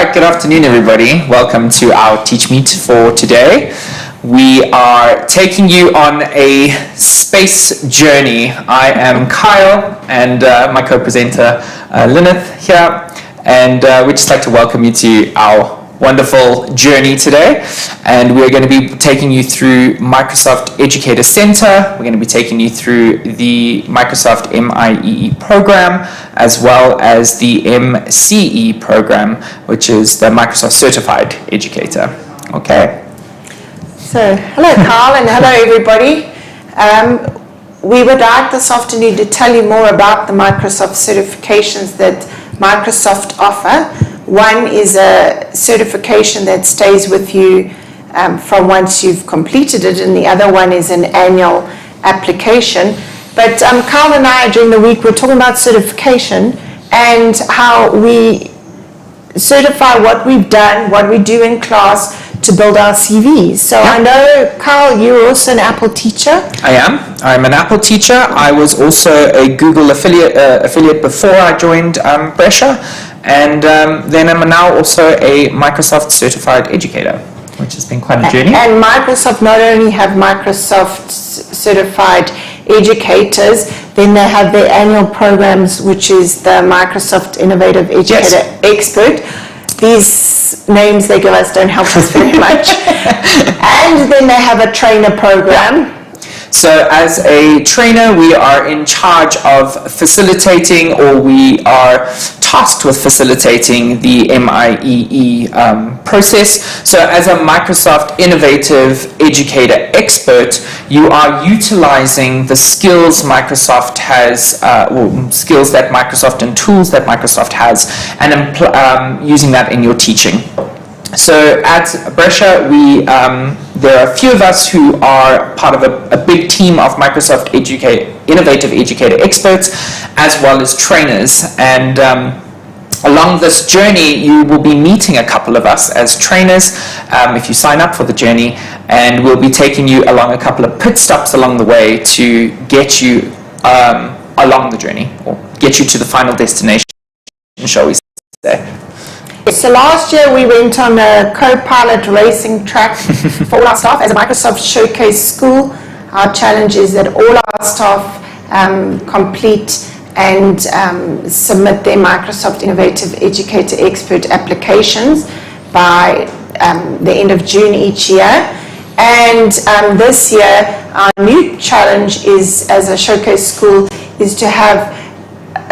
right, good afternoon everybody. Welcome to our TeachMeet for today. We are taking you on a space journey. I am Kyle and my co-presenter Lyneth here, and we'd just like to welcome you to our wonderful journey today. And we're going to be taking you through Microsoft Educator Center. We're going to be taking you through the Microsoft MIEE program, as well as the MCE program, which is the Microsoft Certified Educator. Okay. So, hello Carl and hello everybody. We would like this afternoon to tell you more about the Microsoft certifications that Microsoft offer. One is a certification that stays with you from once you've completed it, and the other one is an annual application. But Carl and I, during the week, we're talking about certification and how we certify what we've done, what we do in class to build our CVs. So I know, Carl, you're also an Apple teacher. I am. I'm an Apple teacher. I was also a Google affiliate before I joined Brescia. And then I'm now also a Microsoft Certified Educator, which has been quite a journey. And Microsoft not only have Microsoft Certified Educators, then they have their annual programs, which is the Microsoft Innovative Educator Expert. These names they give us don't help us very much. And then they have a trainer program. So as a trainer, we are in charge of facilitating, or we are tasked with facilitating the MIEE process. So as a Microsoft Innovative Educator Expert, you are utilizing the skills Microsoft has, skills that Microsoft and tools that Microsoft has, and using that in your teaching. So at Brescia, there are a few of us who are part of a big team of Microsoft Innovative Educator Experts, as well as trainers. And along this journey, you will be meeting a couple of us as trainers if you sign up for the journey, and we'll be taking you along a couple of pit stops along the way to get you along the journey, or get you to the final destination, shall we say. So last year we went on a co-pilot racing track for all our staff as a Microsoft Showcase School. Our challenge is that all our staff complete and submit their Microsoft Innovative Educator Expert applications by the end of June each year. And this year our new challenge is, as a Showcase School, is to have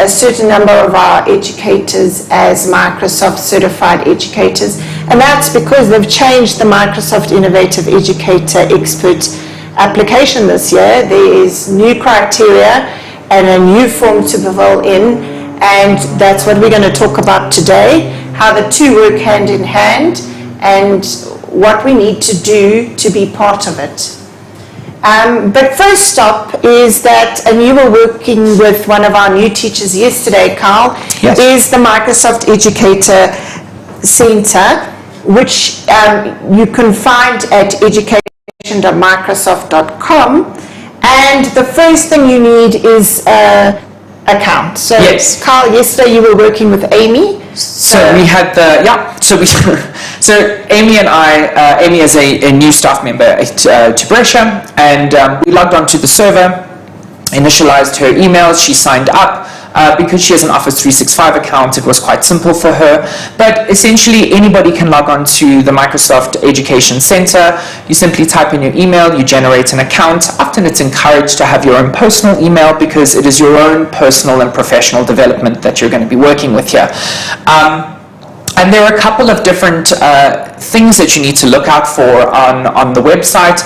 a certain number of our educators as Microsoft Certified Educators, and that's because they've changed the Microsoft Innovative Educator Expert application this year. There is new criteria and a new form to fill in, and that's what we're going to talk about today, how the two work hand in hand and what we need to do to be part of it. But first stop is that, and you were working with one of our new teachers yesterday, Carl, yes, is the Microsoft Educator Center, which you can find at education.microsoft.com. And the first thing you need is an account. So, yes, Carl, yesterday you were working with Amy. So we had the, so Amy and I, Amy is a new staff member to Brescia, and we logged onto the server, initialized her emails, she signed up. Because she has an Office 365 account, it was quite simple for her. But essentially, anybody can log on to the Microsoft Education Center. You simply type in your email, you generate an account. Often it's encouraged to have your own personal email because it is your own personal and professional development that you're going to be working with here. And there are a couple of different things that you need to look out for on the website.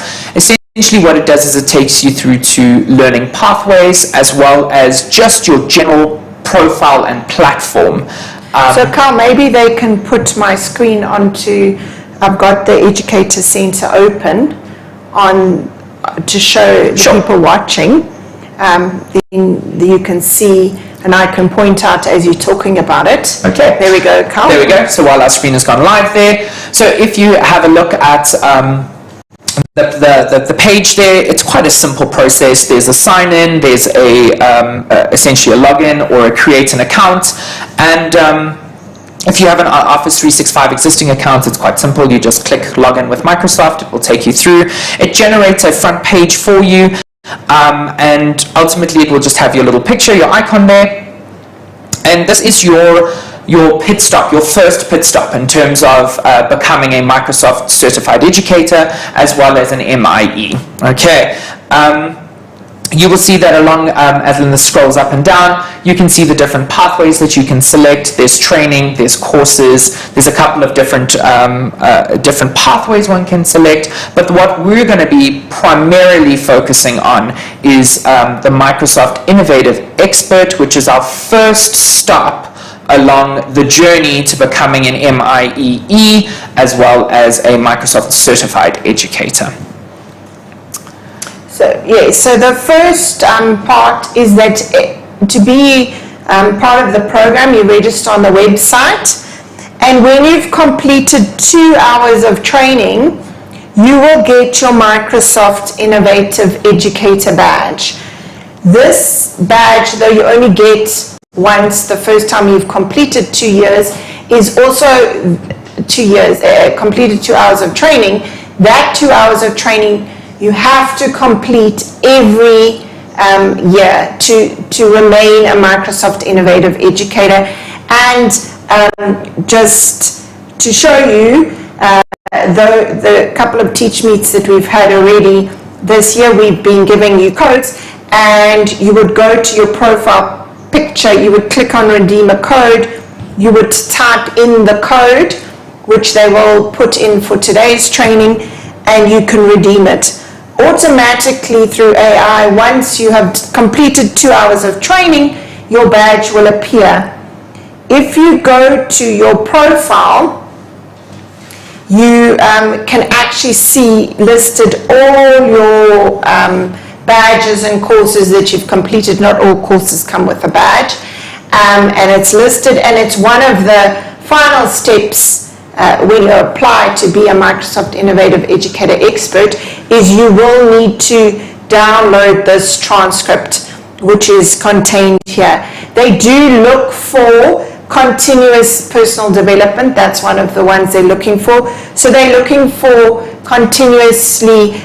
Essentially what it does is it takes you through to learning pathways, as well as just your general profile and platform. So Carl, maybe they can put my screen onto, I've got the Educator Center open on to show the people watching. Then you can see, and I can point out as you're talking about it. Okay. There we go, Carl. There we go. So while our screen has gone live there. So if you have a look at the page there, it's quite a simple process. There's a sign in, there's a essentially a login or a create an account, and If you have an Office 365 existing account, it's quite simple. You just click Login with Microsoft. It will take you through. It generates a front page for you, and ultimately it will just have your little picture, your icon there. And this is your pit stop, your first pit stop in terms of becoming a Microsoft certified educator as well as an MIE. Okay. You will see that along, as Linda scrolls up and down, you can see the different pathways that you can select. There's training, there's courses, there's a couple of different pathways one can select. But what we're going to be primarily focusing on is the Microsoft Innovative Expert, which is our first stop along the journey to becoming an MIEE as well as a Microsoft Certified Educator. So the first part is that to be part of the program, you register on the website, and when you've completed 2 hours of training, you will get your Microsoft Innovative Educator badge. This badge, though you only get once the first time you've completed 2 years, is also 2 years, completed 2 hours of training. That 2 hours of training you have to complete every year to remain a Microsoft Innovative Educator. And just to show you, the couple of TeachMeets that we've had already this year, we've been giving you codes, and you would go to your profile picture, you would click on redeem a code, you would type in the code, which they will put in for today's training, and you can redeem it automatically through AI. Once you have completed 2 hours of training, your badge will appear. If you go to your profile, you can actually see listed all your badges and courses that you've completed. Not all courses come with a badge, and it's listed, and it's one of the final steps when you apply to be a Microsoft Innovative Educator Expert, is you will need to download this transcript, which is contained here. They do look for continuous personal development. That's one of the ones they're looking for. So they're looking for continuously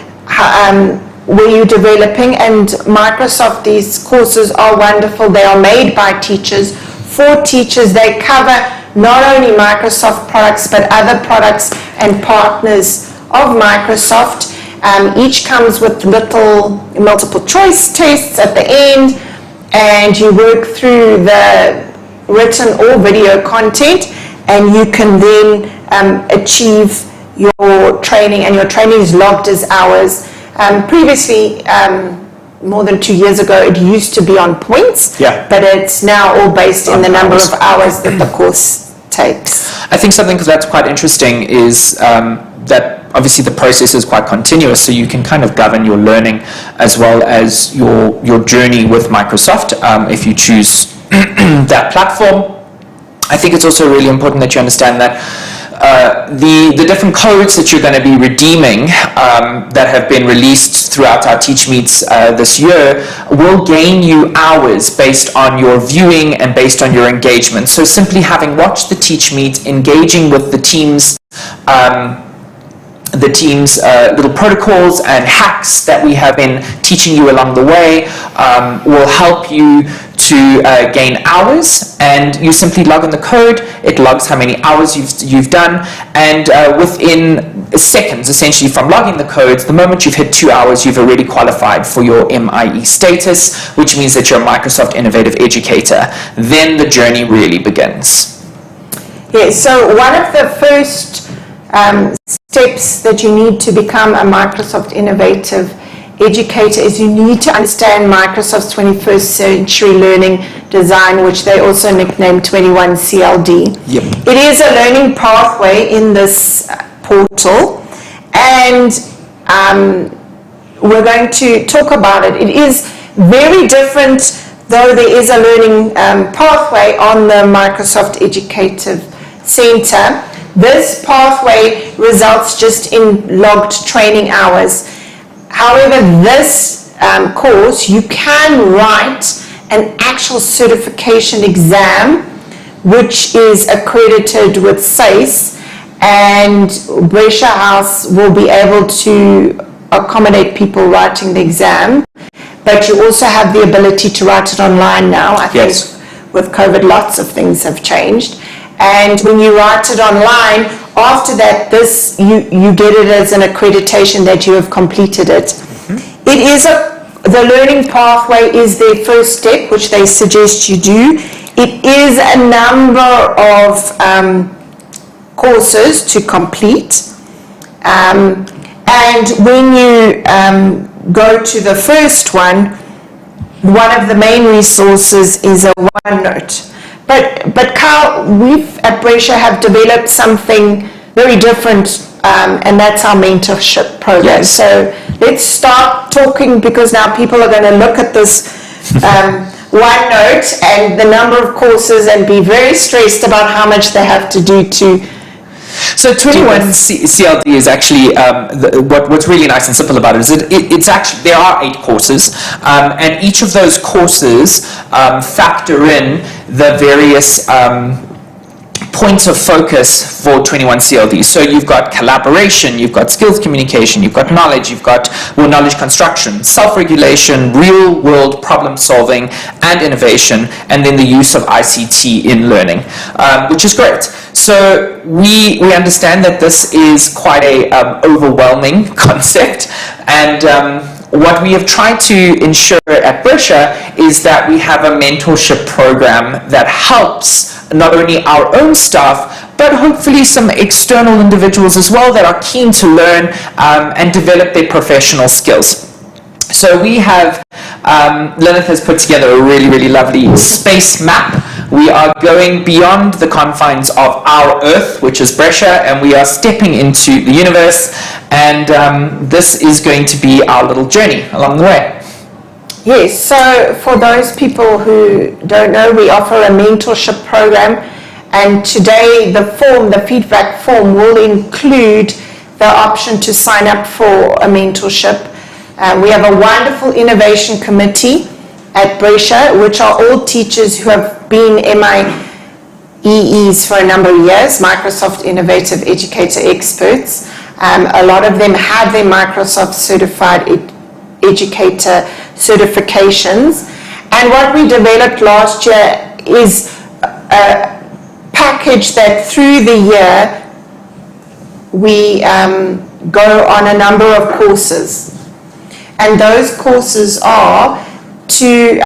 where you're developing, and Microsoft, these courses are wonderful. They are made by teachers, for teachers. They cover not only Microsoft products, but other products and partners of Microsoft. Each comes with little multiple choice tests at the end, and you work through the written or video content, and you can then achieve your training, and your training is logged as hours. Previously, more than 2 years ago, it used to be on points, but it's now all based in the number of hours that the course takes. I think something that's quite interesting is that obviously the process is quite continuous, so you can kind of govern your learning as well as your journey with Microsoft if you choose that platform. I think it's also really important that you understand that the different codes that you're going to be redeeming that have been released throughout our TeachMeets this year will gain you hours based on your viewing and based on your engagement. So simply having watched the TeachMeet, engaging with the team's little protocols and hacks that we have been teaching you along the way will help you to gain hours, and you simply log in the code. It logs how many hours you've done, and within seconds, essentially from logging the codes, the moment you've hit 2 hours, you've already qualified for your MIE status, which means that you're a Microsoft Innovative Educator. Then the journey really begins. Yeah, so one of the first steps that you need to become a Microsoft Innovative Educator is you need to understand Microsoft's 21st Century Learning Design, which they also nicknamed 21 CLD. Yep. It is a learning pathway in this portal, and we're going to talk about it. It is very different, though there is a learning pathway on the Microsoft Educative Center. This pathway results just in logged training hours. However, this course, you can write an actual certification exam, which is accredited with SACE, and Brescia House will be able to accommodate people writing the exam, but you also have the ability to write it online now. I think with COVID, lots of things have changed. And when you write it online, after that, you get it as an accreditation that you have completed it. Mm-hmm. It is the learning pathway is their first step, which they suggest you do. It is a number of courses to complete. And when you go to the first one of the main resources is a OneNote. But Carl, we've at Brescia have developed something very different, and that's our mentorship program. Yes. So let's start talking, because now people are going to look at this OneNote and the number of courses and be very stressed about how much they have to do to. So 21 CLD is actually, what's really nice and simple about it is it's actually, there are 8 courses, and each of those courses factor in the various points of focus for 21 CLD. So you've got collaboration, you've got skills communication, you've got knowledge, you've got knowledge construction, self-regulation, real-world problem solving, and innovation, and then the use of ICT in learning, which is great. So we understand that this is quite a overwhelming concept, and what we have tried to ensure at Brescia is that we have a mentorship program that helps not only our own staff, but hopefully some external individuals as well that are keen to learn and develop their professional skills. So we have, Lynette has put together a really, really lovely space map. We are going beyond the confines of our Earth, which is Brescia, and we are stepping into the universe, and this is going to be our little journey along the way. Yes, so for those people who don't know, we offer a mentorship program, and today the feedback form will include the option to sign up for a mentorship. We have a wonderful innovation committee at Brescia, which are all teachers who have been MIEEs for a number of years, Microsoft Innovative Educator Experts. A lot of them have their Microsoft Certified Educator certifications. And what we developed last year is a package that through the year we go on a number of courses. And those courses are to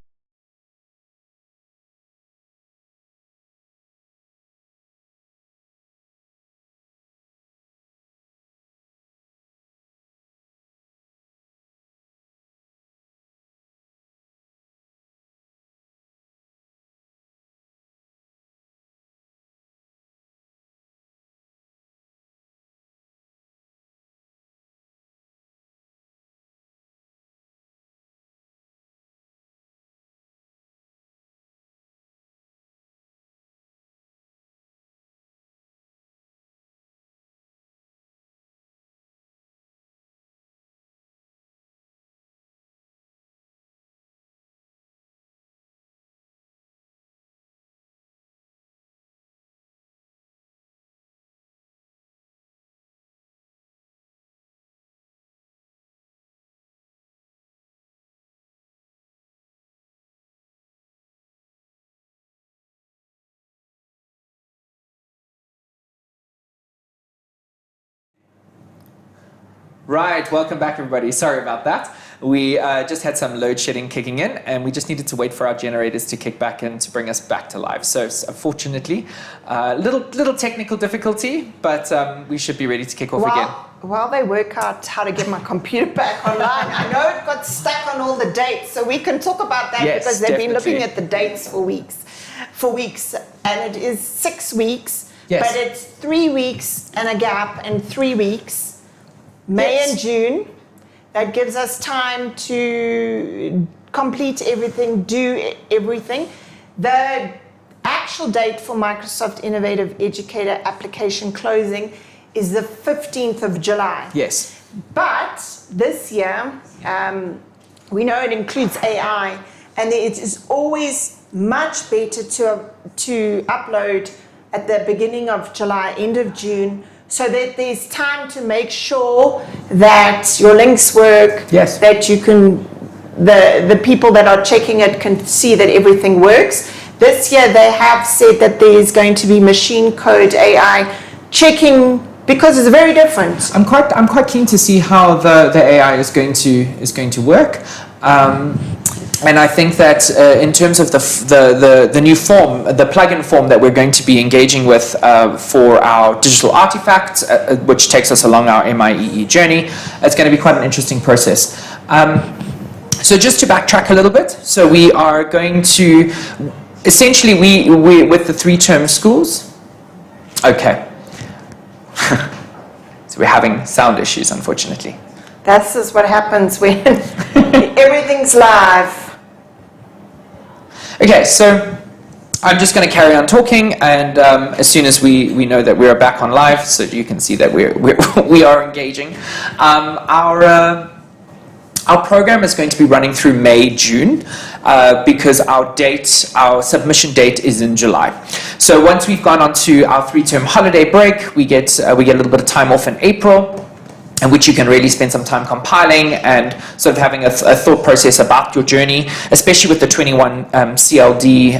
Right, welcome back everybody. Sorry about that. We just had some load shedding kicking in, and we just needed to wait for our generators to kick back in to bring us back to live. So unfortunately, little technical difficulty, but we should be ready to kick off again. While they work out how to get my computer back online, I know it got stuck on all the dates, so we can talk about that, yes, because they've been looking at the dates for weeks, and it is 6 weeks, yes, but it's 3 weeks and a gap and 3 weeks. May, yes, and June. That gives us time to complete everything, do everything. The actual date for Microsoft Innovative Educator application closing is the 15th of July. Yes. But this year, we know it includes AI, and it is always much better to upload at the beginning of July, end of June, so that there's time to make sure that your links work, yes, that you can, the people that are checking it can see that everything works. This year they have said that there's going to be machine code AI checking, because it's very different. I'm quite keen to see how the AI is going to work. And I think that in terms of the new form, the plugin form that we're going to be engaging with for our digital artifacts, which takes us along our MIEE journey, it's going to be quite an interesting process. So just to backtrack a little bit, so we are going to, essentially we with the 3-term schools, okay. So we're having sound issues, unfortunately. That's just what happens when everything's live. Okay, so I'm just going to carry on talking, and as soon as we know that we're back on live, so you can see that we are engaging. Our program is going to be running through May, June, because our submission date is in July. So once we've gone on to our 3-term holiday break, we get a little bit of time off in April, in which you can really spend some time compiling and sort of having a thought process about your journey, especially with the 21 CLD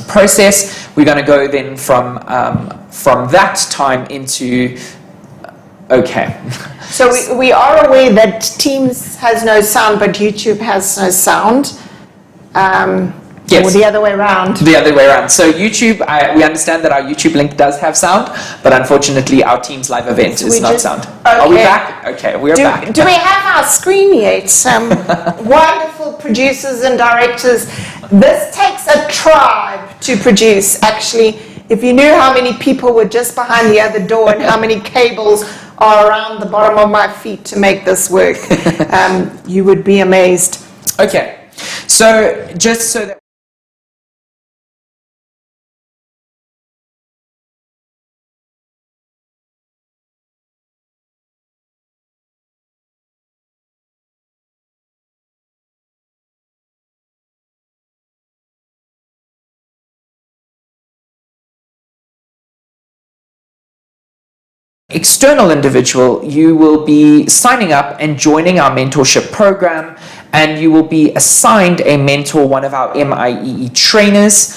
process. We're going to go then from that time into, okay. So we are aware that Teams has no sound, but YouTube has no sound. Yes. Or the other way around. The other way around. So YouTube, we understand that our YouTube link does have sound, but unfortunately our Teams live event is not sound. Okay. Are we back? Okay, we're back. Do we have our screen yet? Wonderful producers and directors. This takes a tribe to produce, actually. If you knew how many people were just behind the other door and how many cables are around the bottom of my feet to make this work, you would be amazed. Okay, so just so that external individual, you will be signing up and joining our mentorship program, and you will be assigned a mentor, one of our MIEE trainers.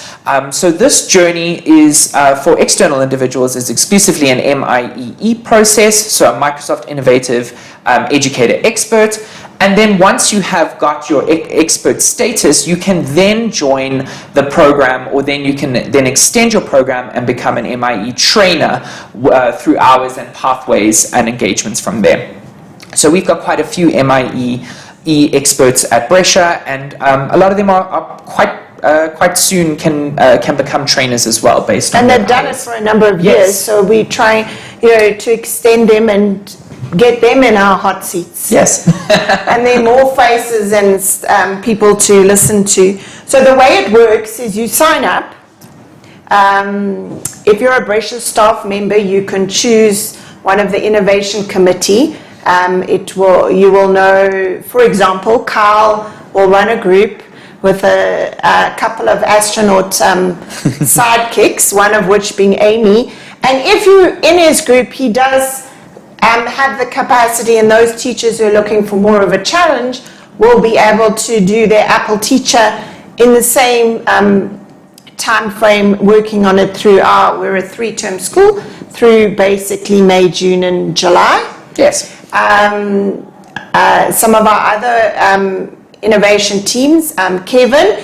So this journey is for external individuals is exclusively an MIEE process, so a Microsoft Innovative Educator Expert. And then once you have got your expert status, you can then join the program, or then you can then extend your program and become an MIE trainer through hours and pathways and engagements from there. So we've got quite a few MIE experts at Brescia, and a lot of them are quite soon can become trainers as well, based on. And they've done it for a number of years, so we try, to extend them and get them in our hot seats. Yes. And there are more faces and people to listen to. So the way it works is you sign up. If you're a Brescia staff member, you can choose one of the innovation committee. You will know, for example, Carl will run a group with a couple of astronaut sidekicks, one of which being Amy. And if you're in his group, he does have the capacity, and those teachers who are looking for more of a challenge will be able to do their Apple Teacher in the same time frame, working on it through we're a 3-term school, through basically May, June and July. Yes. Some of our other innovation teams, Kevin,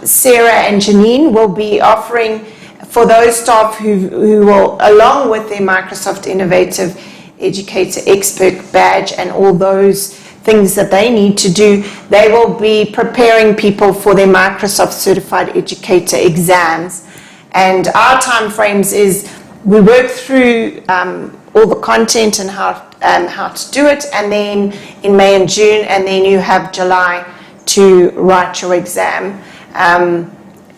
Sarah and Janine will be offering, for those staff who will, along with their Microsoft Innovative Educator Expert badge and all those things that they need to do, they will be preparing people for their Microsoft Certified Educator exams. And our time frames is we work through all the content and how to do it, and then in May and June, and then you have July to write your exam.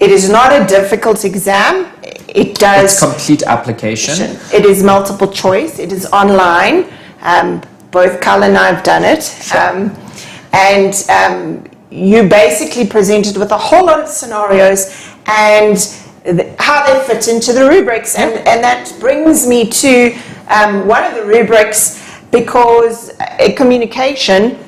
It is not a difficult exam. It's complete application. It is multiple choice. It is online. Both Carl and I have done it. Sure. you basically presented with a whole lot of scenarios and how they fit into the rubrics. And that brings me to one of the rubrics, because communication,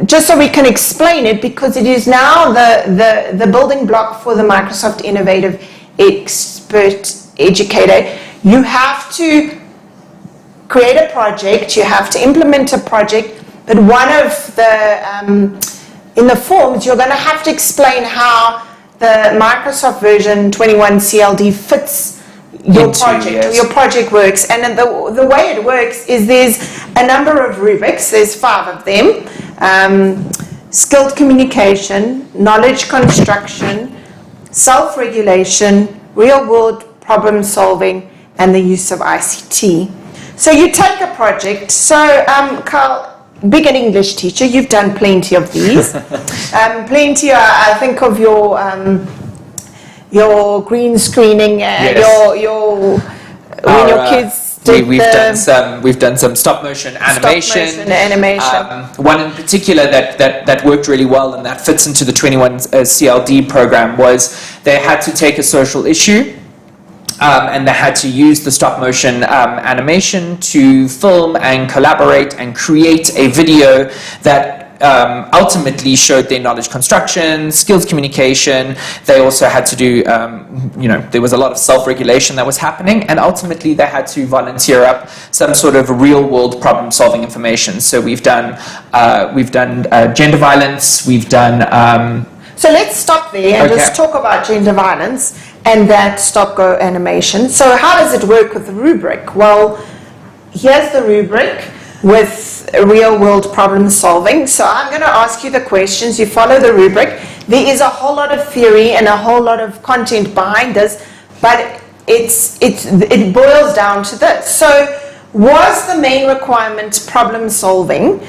just so we can explain it, because it is now the building block for the Microsoft Innovative Expert Educator. You have to create a project, you have to implement a project, but one of the, in the forms, you're going to have to explain how the Microsoft version 21 CLD fits your project, or your project works. And the way it works is there's a number of rubrics, there's 5 of them. Skilled communication, knowledge construction, self-regulation, real-world problem solving, and the use of ICT. So you take a project. So Carl, being an English teacher, you've done plenty of these. Plenty, I think of your green screening, your when your kids did we've done some stop motion animation. One in particular that worked really well, and that fits into the 21 CLD program, was they had to take a social issue. And they had to use the stop motion animation to film and collaborate and create a video that ultimately showed their knowledge construction, skills communication. They also had to do, there was a lot of self-regulation that was happening, and ultimately they had to volunteer up some sort of real-world problem-solving information. So we've done gender violence, we've done... So let's stop there and just talk about gender violence and that stop-go animation. So how does it work with the rubric? Well, here's the rubric with real-world problem solving. So I'm going to ask you the questions. You follow the rubric. There is a whole lot of theory and a whole lot of content behind this, but it boils down to this. So was the main requirement problem solving?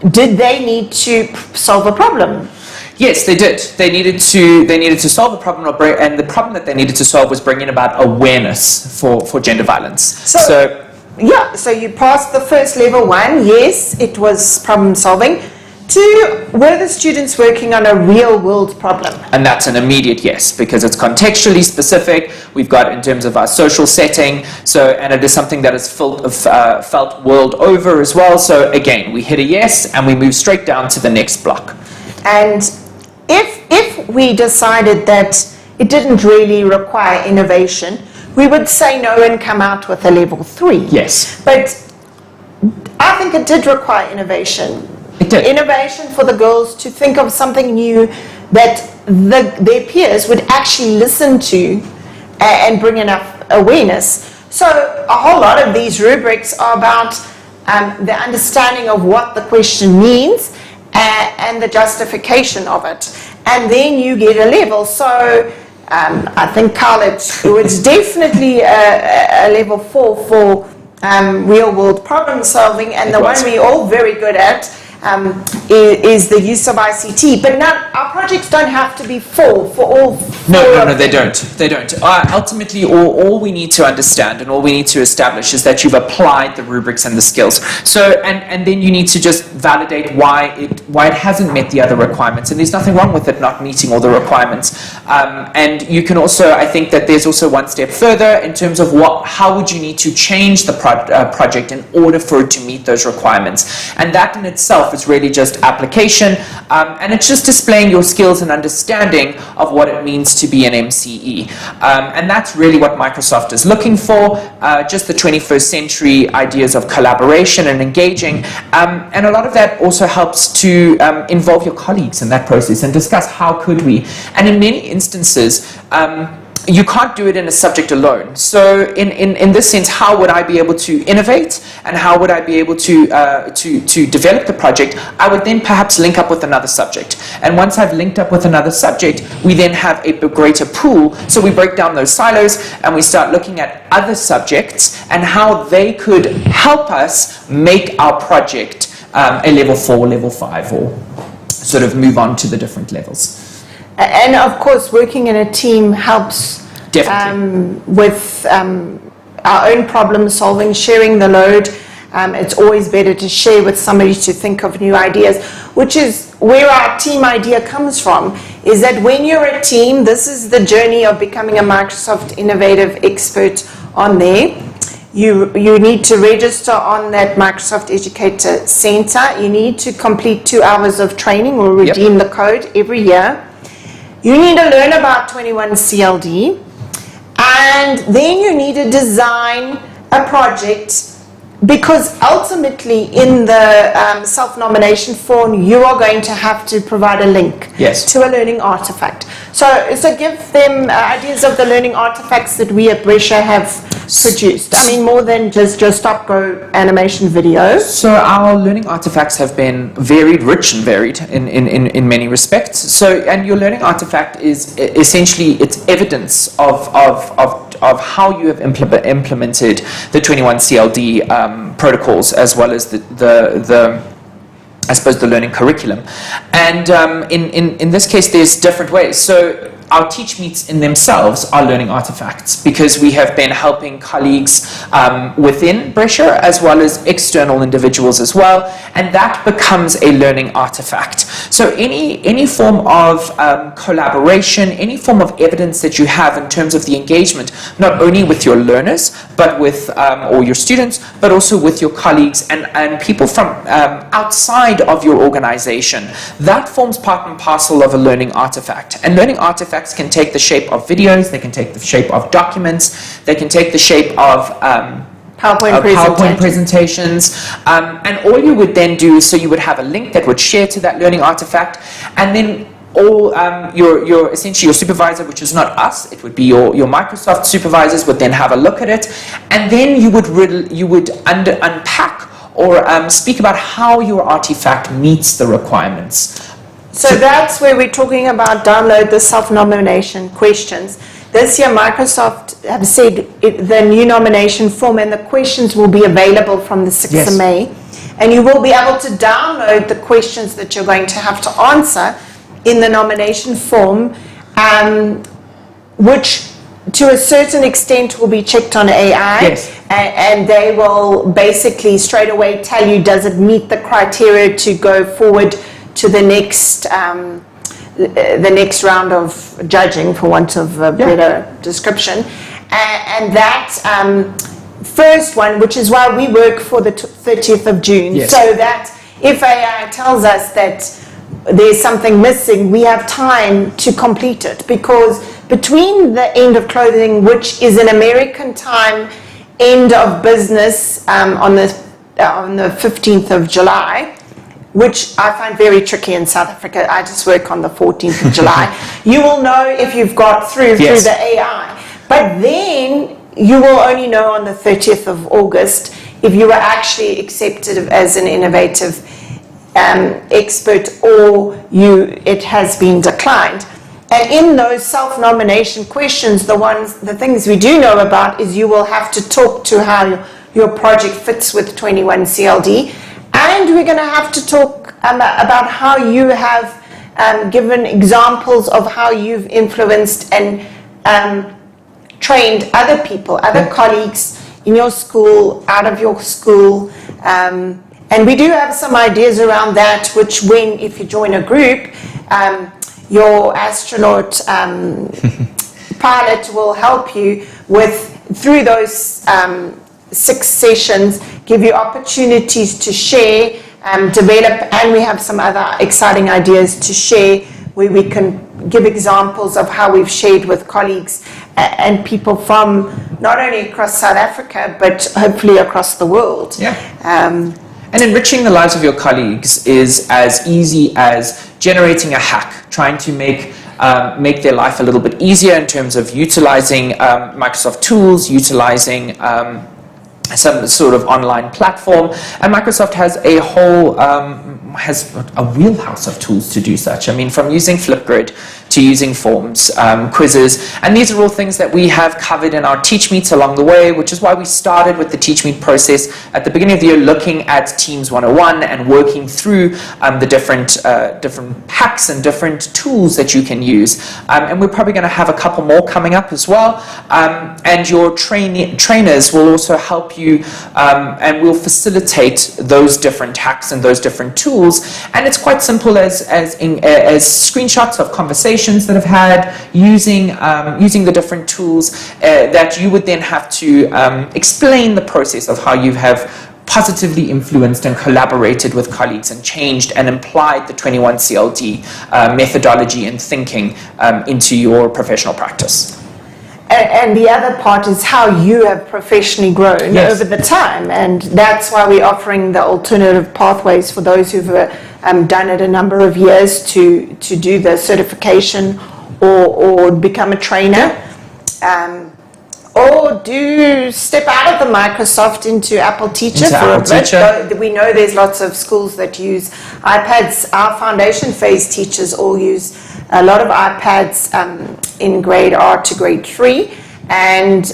Did they need to solve a problem? Yes, they did. They needed to solve a problem, and the problem that they needed to solve was bringing about awareness for gender violence. So you passed the first level 1. Yes, it was problem solving. 2, were the students working on a real world problem? And that's an immediate yes, because it's contextually specific. We've got in terms of our social setting. And it is something that is felt world over as well. So again, we hit a yes, and we move straight down to the next block. And if we decided that it didn't really require innovation, we would say no and come out with a level 3. Yes. But I think it did require innovation. It did. Innovation for the girls to think of something new that their peers would actually listen to and bring enough awareness. So a whole lot of these rubrics are about the understanding of what the question means and the justification of it, and then you get a level. So I think, Carl, it was definitely a level 4 for real world problem solving, and the one we're all very good at is the use of ICT. But our projects don't have to be full for all. No, they don't. They don't. Ultimately, all we need to understand and all we need to establish is that you've applied the rubrics and the skills. So, and then you need to just validate why it hasn't met the other requirements. And there's nothing wrong with it not meeting all the requirements. And you can also, I think that there's also one step further in terms of how would you need to change the project in order for it to meet those requirements. And that in itself is really just application, and it's just displaying your skills and understanding of what it means to be an MCE. And that's really what Microsoft is looking for, just the 21st century ideas of collaboration and engaging. And a lot of that also helps to involve your colleagues in that process and discuss how could we. And in many instances, you can't do it in a subject alone. So in this sense, how would I be able to innovate, and how would I be able to develop the project? I would then perhaps link up with another subject. And once I've linked up with another subject, we then have a greater pool. So we break down those silos and we start looking at other subjects and how they could help us make our project a level 4, level 5, or sort of move on to the different levels. And of course, working in a team helps Definitely. With our own problem solving, sharing the load. It's always better to share with somebody to think of new ideas, which is where our team idea comes from, is that when you're a team, this is the journey of becoming a Microsoft Innovative Expert on there. You need to register on that Microsoft Educator Center. You need to complete 2 hours of training or redeem the code every year. You need to learn about 21 CLD, and then you need to design a project, because ultimately in the self-nomination form you are going to have to provide a link to a learning artifact. So give them ideas of the learning artifacts that we at Brescia have produced. I mean, more than just your stop-go animation videos. So our learning artifacts have been varied, rich and varied in many respects. So, and your learning artifact is essentially, it's evidence of how you have implemented the 21 CLD protocols, as well as the I suppose the learning curriculum. And in this case, there's different ways. So our TeachMeets in themselves are learning artifacts, because we have been helping colleagues within Brescia as well as external individuals as well, and that becomes a learning artifact. So any form of collaboration, any form of evidence that you have in terms of the engagement, not only with your learners, but with or your students, but also with your colleagues and people from outside of your organization, that forms part and parcel of a learning artifact. And learning artifacts can take the shape of videos, they can take the shape of documents, they can take the shape of PowerPoint presentations, and all you would then do, so you would have a link that would share to that learning artifact, and then all your essentially your supervisor, which is not us, it would be your Microsoft supervisors, would then have a look at it, and then you would unpack or speak about how your artifact meets the requirements. So that's where we're talking about download the self-nomination questions. This year Microsoft have said the new nomination form and the questions will be available from the 6th of May. And you will be able to download the questions that you're going to have to answer in the nomination form, which to a certain extent will be checked on AI, and they will basically straight away tell you, does it meet the criteria to go forward to the next round of judging, for want of a better description. And that first one, which is why we work for the 30th of June, so that if AI tells us that there's something missing, we have time to complete it, because between the end of closing, which is an American time end of business on the 15th of July, which I find very tricky in South Africa. I just work on the 14th of July. You will know if you've got through the AI. But then you will only know on the 30th of August if you were actually accepted as an innovative expert, or it has been declined. And in those self-nomination questions, the things we do know about is you will have to talk to how your project fits with 21 CLD. And we're going to have to talk about how you have given examples of how you've influenced and trained other people, other colleagues in your school, out of your school. And we do have some ideas around that, which if you join a group, your astronaut pilot will help you through those 6 sessions, give you opportunities to share, develop, and we have some other exciting ideas to share where we can give examples of how we've shared with colleagues and people from not only across South Africa, but hopefully across the world. And enriching the lives of your colleagues is as easy as generating a hack, trying to make their life a little bit easier in terms of utilizing Microsoft tools, utilizing some sort of online platform, and Microsoft has a whole has a wheelhouse of tools to do such. I mean, from using Flipgrid flipgrid, to using forms, quizzes, and these are all things that we have covered in our TeachMeets along the way, which is why we started with the TeachMeet process at the beginning of the year, looking at Teams 101 and working through the different packs and different tools that you can use. And we're probably going to have a couple more coming up as well. And your trainers will also help you and will facilitate those different hacks and those different tools. And it's quite simple as screenshots of conversations that have had using the different tools that you would then have to explain the process of how you have positively influenced and collaborated with colleagues and changed and applied the 21 CLD methodology and thinking into your professional practice. And the other part is how you have professionally grown over the time, and that's why we're offering the alternative pathways for those who've done it a number of years to do the certification or become a trainer, or do step out of the Microsoft into Apple Teacher for a bit. We know there's lots of schools that use iPads. Our foundation phase teachers all use a lot of iPads in grade R to grade 3, and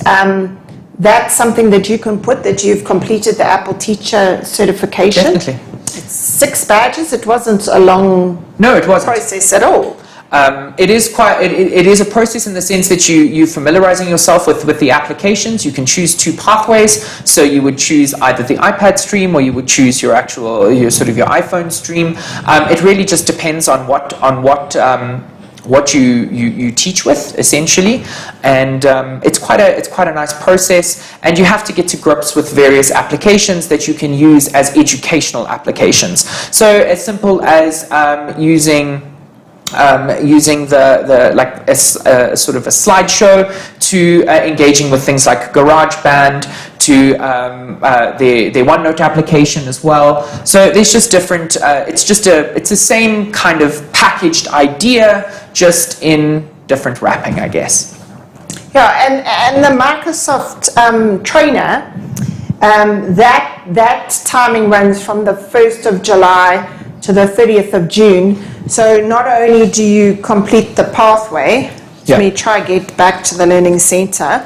that's something that you can put that you've completed the Apple Teacher certification. Definitely. It's 6 badges. It wasn't a long process at all. It is a process in the sense that you're familiarizing yourself with the applications. You can choose 2 pathways. So you would choose either the iPad stream or you would choose your iPhone stream. It really just depends on what you teach with, essentially, and it's quite a nice process, and you have to get to grips with various applications that you can use as educational applications. So as simple as using a sort of a slideshow, to engaging with things like GarageBand, to their OneNote application as well. So there's just different. It's the same kind of packaged idea, just in different wrapping, I guess. Yeah, and the Microsoft trainer, that timing runs from the 1st of July to the 30th of June. So not only do you complete the pathway, let me try get back to the Learning Center,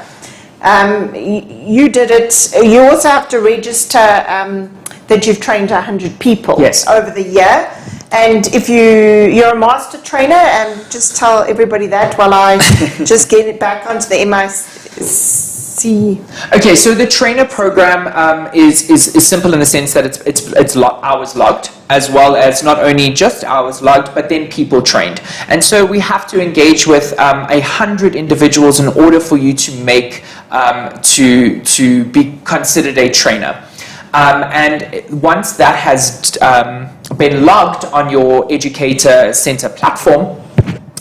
you did it, you also have to register that you've trained 100 people over the year. And if you're a master trainer, and just tell everybody that while I just get it back onto the MIEE. Okay, so the trainer program is simple in the sense that it's hours logged, as well as not only just hours logged, but then people trained. And so we have to engage with 100 individuals in order for you to make to be considered a trainer. And once that has been logged on your Educator Center platform,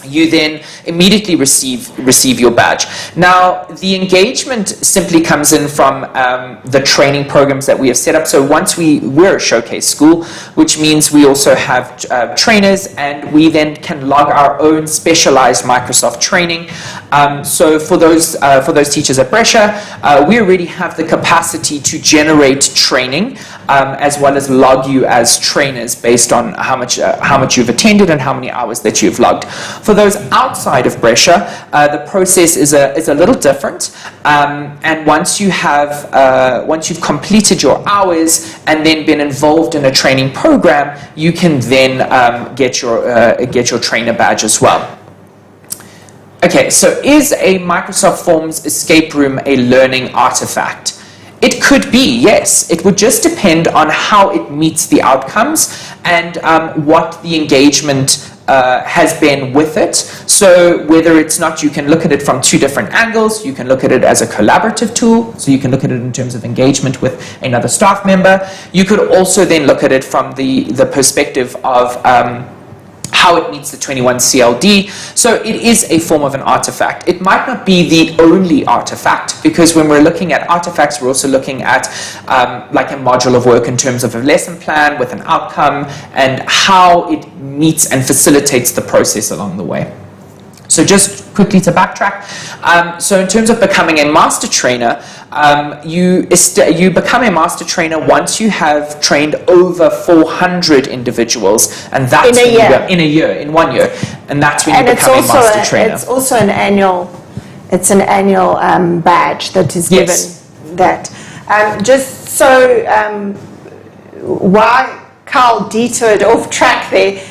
you then immediately receive your badge. Now, the engagement simply comes in from the training programs that we have set up. So once we're a showcase school, which means we also have trainers, and we then can log our own specialized Microsoft training. So for those teachers at Brescia, we already have the capacity to generate training, as well as log you as trainers based on how much you've attended and how many hours that you've logged. For those outside of Brescia, the process is a little different, and once you've completed your hours and then been involved in a training program, you can then get your trainer badge as well. Okay, so is a Microsoft Forms escape room a learning artifact? It could be, yes. It would just depend on how it meets the outcomes and what the engagement has been with it. So whether it's not, you can look at it from 2 different angles. You can look at it as a collaborative tool, so you can look at it in terms of engagement with another staff member. You could also then look at it from the perspective of how it meets the 21 CLD. So it is a form of an artifact. It might not be the only artifact, because when we're looking at artifacts, we're also looking at like a module of work in terms of a lesson plan with an outcome and how it meets and facilitates the process along the way. So just quickly to backtrack, so in terms of becoming a master trainer, you become a master trainer once you have trained over 400 individuals, and that's in 1 year, and that's when you become a master trainer. It's also an annual badge that is given. Yes. That just so why Carl detoured off track there.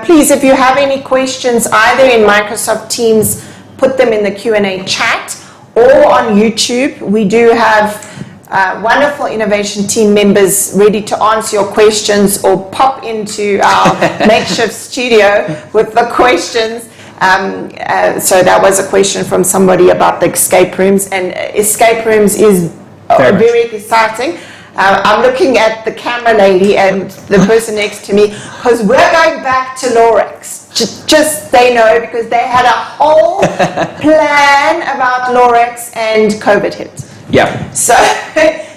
Please, if you have any questions, either in Microsoft Teams, put them in the Q&A chat, or on YouTube. We do have wonderful innovation team members ready to answer your questions, or pop into our makeshift studio with the questions. So that was a question from somebody about the escape rooms, and escape rooms is very exciting. I'm looking at the camera lady and the person next to me, because we're going back to Lorex. Just they know, because they had a whole plan about Lorex and COVID hit. Yeah.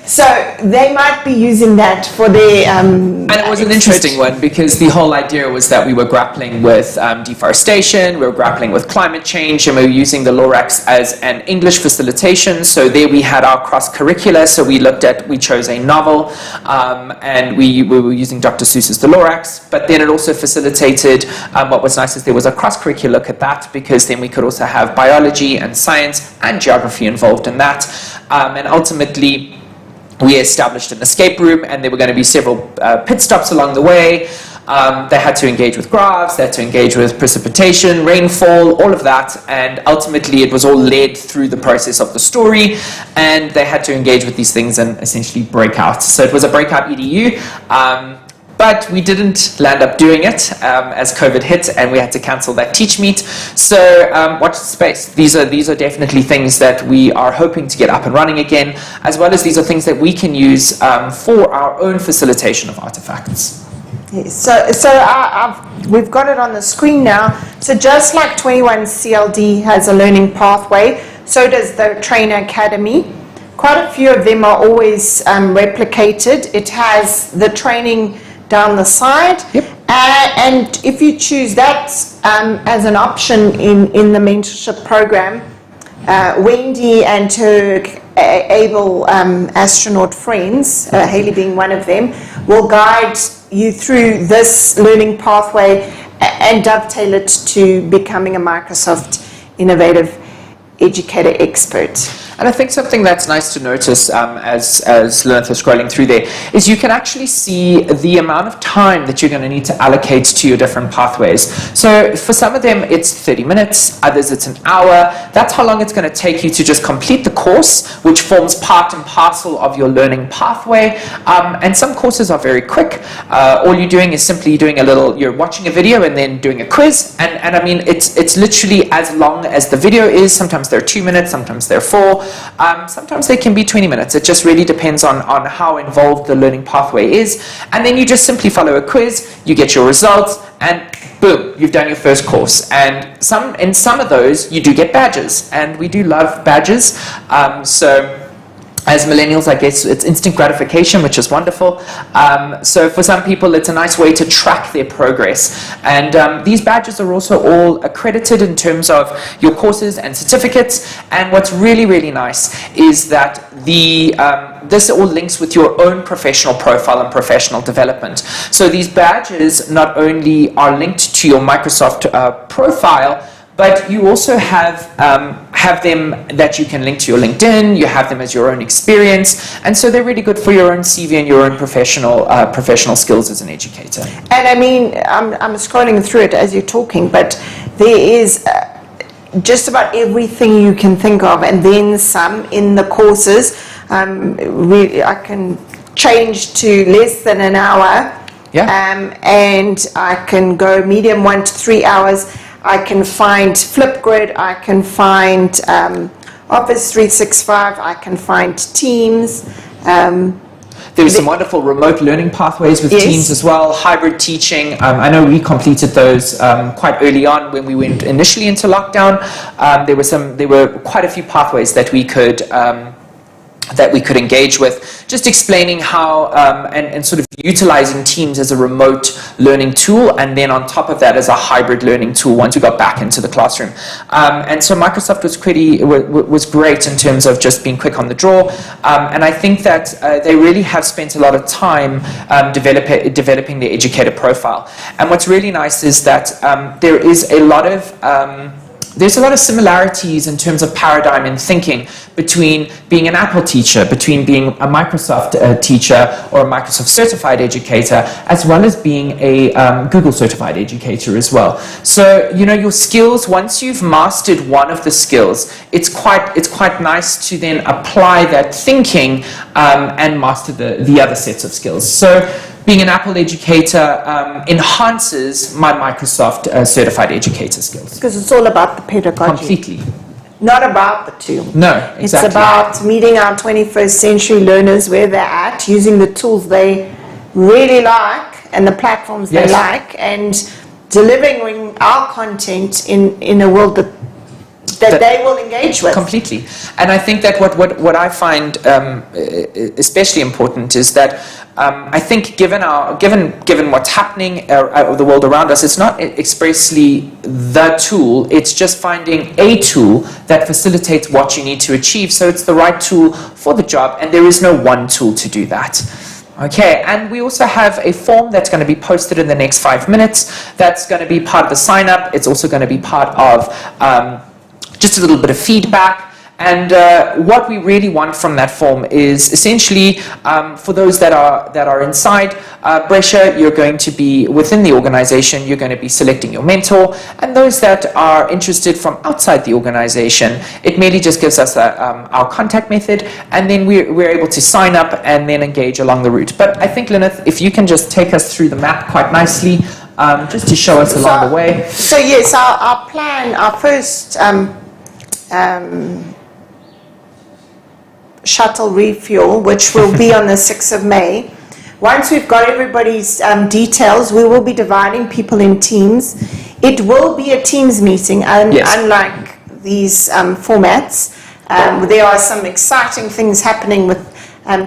So they might be using that for their... and it was an interesting one, because the whole idea was that we were grappling with deforestation, we were grappling with climate change, and we were using the Lorex as an English facilitation. So there we had our cross-curricular, so we chose a novel, and we were using Dr. Seuss's The Lorax, but then it also facilitated, what was nice is there was a cross-curricular look at that, because then we could also have biology and science and geography involved in that, and ultimately we established an escape room, and there were going to be several pit stops along the way. They had to engage with graphs, they had to engage with precipitation, rainfall, all of that, and ultimately it was all led through the process of the story, and they had to engage with these things and essentially break out. So it was a breakout EDU, but we didn't land up doing it as COVID hit, and we had to cancel that TeachMeet. So watch the space. These are definitely things that we are hoping to get up and running again, as well as these are things that we can use for our own facilitation of artifacts. Yes. So we've got it on the screen now. So just like 21CLD has a learning pathway, so does the Trainer Academy. Quite a few of them are always replicated. It has the training down the side. Yep. And if you choose that as an option in the mentorship program, Wendy and her able astronaut friends, Haley being one of them, will guide you through this learning pathway and dovetail it to becoming a Microsoft Innovative Educator expert. And I think something that's nice to notice as learners are scrolling through there is you can actually see the amount of time that you're going to need to allocate to your different pathways. So for some of them it's 30 minutes, others it's an hour. That's how long it's going to take you to just complete the course, which forms part and parcel of your learning pathway. And some courses are very quick. All you're doing is simply you're watching a video and then doing a quiz. And I mean, it's literally as long as the video is. Sometimes they're 2 minutes, sometimes they're 4. Sometimes they can be 20 minutes. It just really depends on how involved the learning pathway is. And then you just simply follow a quiz, you get your results, and boom, you've done your first course. And in some of those, you do get badges. And we do love badges. So as millennials, I guess it's instant gratification, which is wonderful. So for some people, it's a nice way to track their progress. And these badges are also all accredited in terms of your courses and certificates. And what's really, really nice is that this all links with your own professional profile and professional development. So these badges not only are linked to your Microsoft profile, but you also have them that you can link to your LinkedIn. You have them as your own experience, and so they're really good for your own CV and your own professional skills as an educator. And I mean, I'm scrolling through it as you're talking, but there is just about everything you can think of, and then some in the courses. I can change to less than an hour, and I can go medium 1 to 3 hours. I can find Flipgrid, I can find Office 365, I can find Teams. There's some wonderful remote learning pathways with Teams as well, hybrid teaching. I know we completed those quite early on when we went initially into lockdown. There were quite a few pathways that we could that we could engage with, just explaining how and sort of utilizing Teams as a remote learning tool, and then on top of that as a hybrid learning tool once we got back into the classroom. And so Microsoft was great in terms of just being quick on the draw, and I think that they really have spent a lot of time developing the educator profile. And what's really nice is that there is a lot of there's a lot of similarities in terms of paradigm and thinking between being an Apple teacher, between being a Microsoft teacher or a Microsoft certified educator, as well as being a Google certified educator as well. So, you know, your skills, once you've mastered one of the skills, it's quite nice to then apply that thinking and master the other sets of skills. So being an Apple educator enhances my Microsoft certified educator skills. Because it's all about the pedagogy. Completely. Not about the tool. No, exactly. It's about meeting our 21st century learners where they're at, using the tools they really like and the platforms they like, and delivering our content in a world that they will engage with. Completely. And I think that what I find especially important is that I think given what's happening of the world around us, it's not expressly the tool, it's just finding a tool that facilitates what you need to achieve, so it's the right tool for the job, and there is no one tool to do that. Okay, and we also have a form that's going to be posted in the next 5 minutes. That's going to be part of the sign up. It's also going to be part of just a little bit of feedback. And what we really want from that form is essentially for those that are inside Brescia, you're going to be within the organization, you're going to be selecting your mentor, and those that are interested from outside the organization, it merely just gives us our contact method, and then we're able to sign up and then engage along the route. But I think, Lyneth, if you can just take us through the map quite nicely, just to show us along the way. So yes, our plan, our first shuttle refuel, which will be on the 6th of May. Once we've got everybody's details, we will be dividing people in teams. It will be a Teams meeting, unlike these formats. There are some exciting things happening with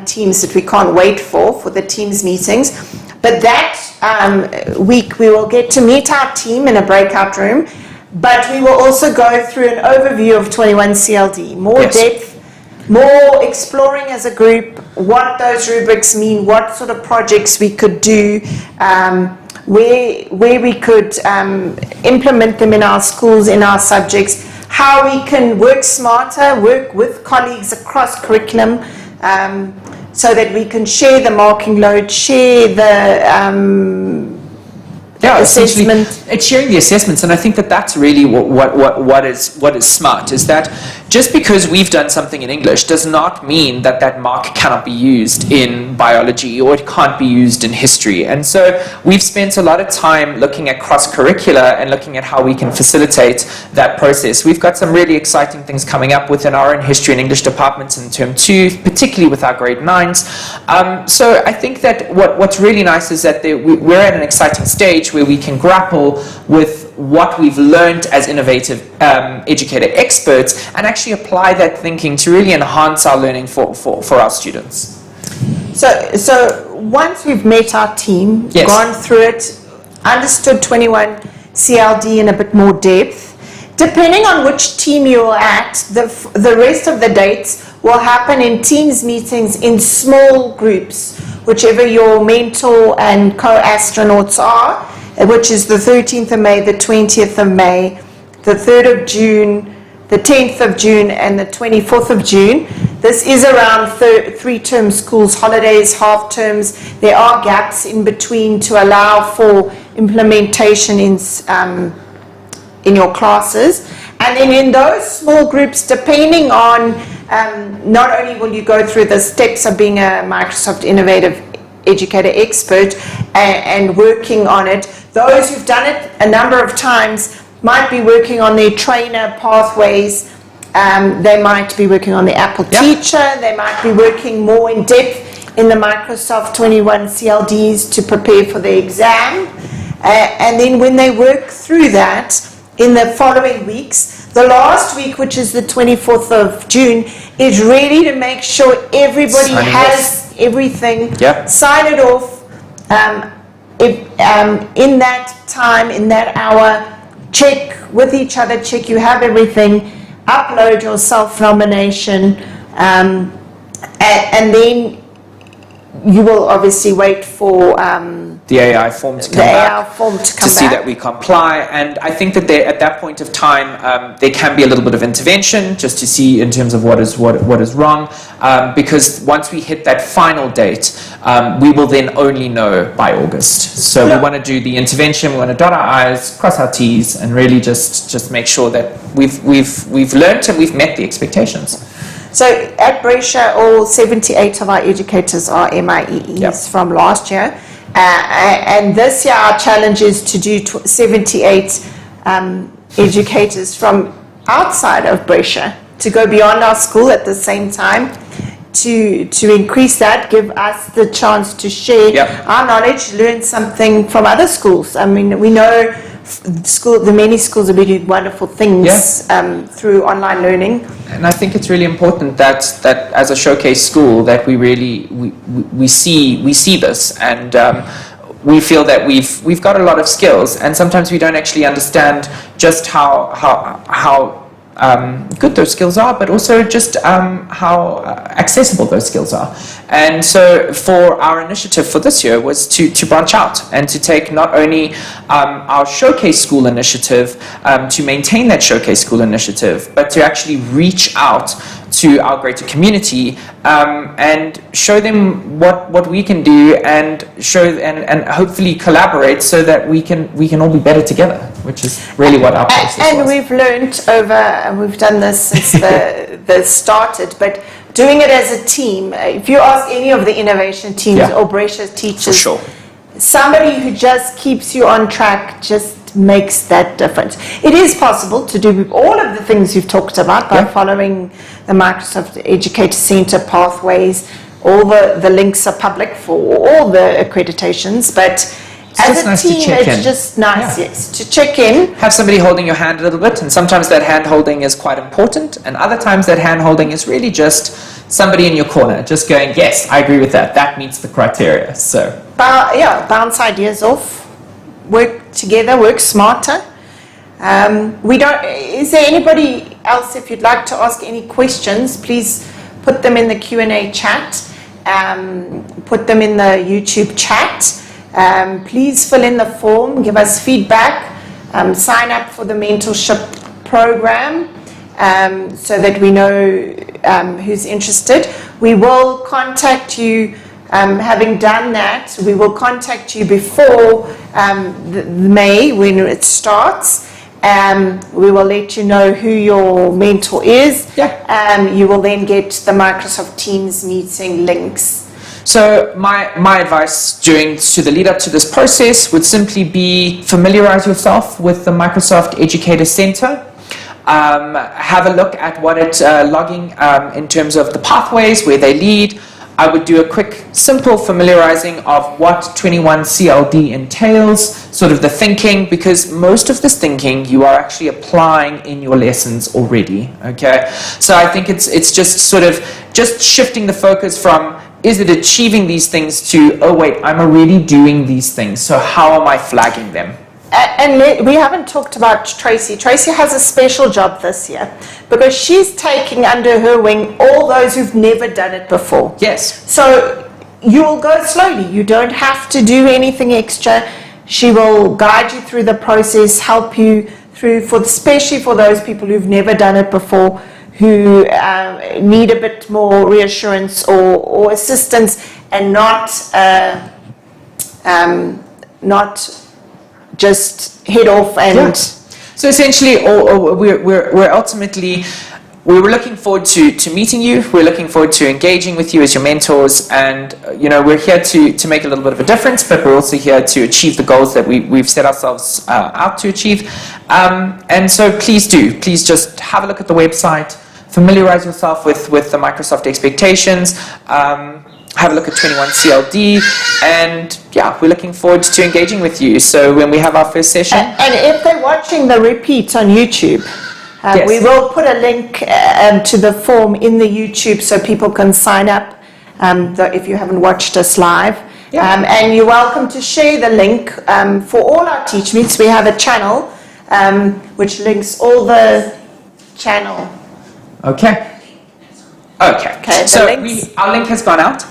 Teams that we can't wait for the Teams meetings. But that week we will get to meet our team in a breakout room, but we will also go through an overview of 21 CLD, more depth, more exploring as a group what those rubrics mean, what sort of projects we could do, where we could implement them in our schools, in our subjects, how we can work smarter, work with colleagues across curriculum, so that we can share the marking load, share the assessment. It's sharing the assessments, and I think that that's really what is smart, is that just because we've done something in English does not mean that that mark cannot be used in biology or it can't be used in history. And so we've spent a lot of time looking at cross-curricular and looking at how we can facilitate that process. We've got some really exciting things coming up within our own history and English departments in term 2, particularly with our grade 9s. So I think that what's really nice is that we're at an exciting stage where we can grapple with what we've learned as innovative educator experts and actually apply that thinking to really enhance our learning for our students. So once we've met our team, gone through it, understood 21 CLD in a bit more depth, depending on which team you're at, the rest of the dates will happen in Teams meetings in small groups, whichever your mentor and co-astronauts are, which is the 13th of May, the 20th of May, the 3rd of June, the 10th of June, and the 24th of June. This is around 3-term schools, holidays, half terms. There are gaps in between to allow for implementation in your classes. And then in those small groups, depending on, not only will you go through the steps of being a Microsoft Innovative Educator expert and working on it, those who've done it a number of times might be working on their trainer pathways. They might be working on the Apple Teacher. They might be working more in depth in the Microsoft 21 CLDs to prepare for the exam. And then when they work through that, in the following weeks. The last week, which is the 24th of June, is really to make sure everybody has everything. Yeah. Sign it off. In that time, in that hour, check with each other, check you have everything, upload your self-nomination, and then you will obviously wait for the AI form to come back, to see that we comply. And I think that at that point of time, there can be a little bit of intervention just to see in terms of what is wrong, because once we hit that final date, we will then only know by August. So we want to do the intervention, we want to dot our I's, cross our T's, and really just make sure that we've learnt and we've met the expectations. So at Brescia, all 78 of our educators are MIEEs from last year. And this year our challenge is to do 78 educators from outside of Brescia to go beyond our school at the same time, to increase that, give us the chance to share our knowledge, learn something from other schools. I mean, we know the many schools have been doing wonderful things through online learning. And I think it's really important that as a showcase school that we really we see this, and we feel that we've got a lot of skills, and sometimes we don't actually understand just how good those skills are, but also just how accessible those skills are. And so for our initiative for this year was to branch out and to take not only our Showcase School initiative, to maintain that Showcase School initiative, but to actually reach out to our greater community and show them what we can do, and and hopefully collaborate so that we can all be better together, which is really what our process was. And we've learned and we've done this since the started, but doing it as a team. If you ask any of the innovation teams or Brescia teachers, for sure, somebody who just keeps you on track just makes that difference. It is possible to do all of the things you've talked about by following the Microsoft Educator Center pathways. All the links are public for all the accreditations, but as a team, it's just nice, to check in. Have somebody holding your hand a little bit, and sometimes that hand holding is quite important, and other times that hand holding is really just somebody in your corner, just going, yes, I agree with that, that meets the criteria. So bounce ideas off, work together, work smarter. Is there anybody else, if you'd like to ask any questions, please put them in the Q&A chat, put them in the YouTube chat. Please fill in the form, give us feedback, sign up for the mentorship program so that we know who's interested. We will contact you, having done that, we will contact you before May when it starts. We will let you know who your mentor is. You will then get the Microsoft Teams meeting links. So my advice to the lead up to this process would simply be familiarize yourself with the Microsoft Educator Center. Have a look at what it's logging in terms of the pathways, where they lead. I would do a quick, simple familiarizing of what 21 CLD entails, sort of the thinking, because most of this thinking you are actually applying in your lessons already, okay? So I think it's just sort of just shifting the focus from, is it achieving these things, to, oh wait, I'm already doing these things, so how am I flagging them? And we haven't talked about Tracy. Tracy has a special job this year because she's taking under her wing all those who've never done it before. Yes. So you will go slowly. You don't have to do anything extra. She will guide you through the process, help you through, especially for those people who've never done it before, who need a bit more reassurance or assistance, and not just head off and. So essentially, we're ultimately, we were looking forward to meeting you. We're looking forward to engaging with you as your mentors, and we're here to make a little bit of a difference, but we're also here to achieve the goals that we've set ourselves out to achieve. And so please just have a look at the website, familiarize yourself with the Microsoft expectations. have a look at 21 CLD, and yeah, we're looking forward to engaging with you. So when we have our first session. And if they're watching the repeat on YouTube, Yes. we will put a link to the form in the YouTube so people can sign up if you haven't watched us live. Yeah. And you're welcome to share the link for all our TeachMeets. We have a channel which links all the channel. Okay. Okay, So links. our link has gone out.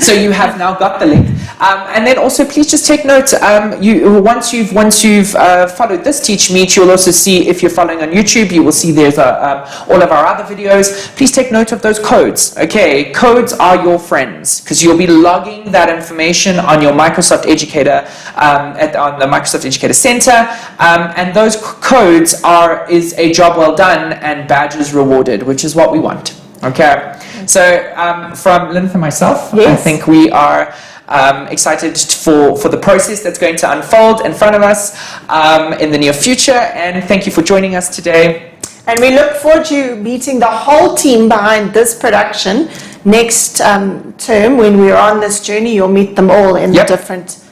So you have now got the link. And then also please just take note, once you've followed this TeachMeet, you'll also see, if you're following on YouTube, you will see there's all of our other videos. Please take note of those codes. Okay, codes are your friends, because you'll be logging that information on your Microsoft Educator, on the Microsoft Educator Center, and those codes is a job well done and badges rewarded, which is what we want. Okay, so from Lynn and myself, yes. I think we are excited for the process that's going to unfold in front of us in the near future, and thank you for joining us today. And we look forward to meeting the whole team behind this production next term when we're on this journey. You'll meet them all in the different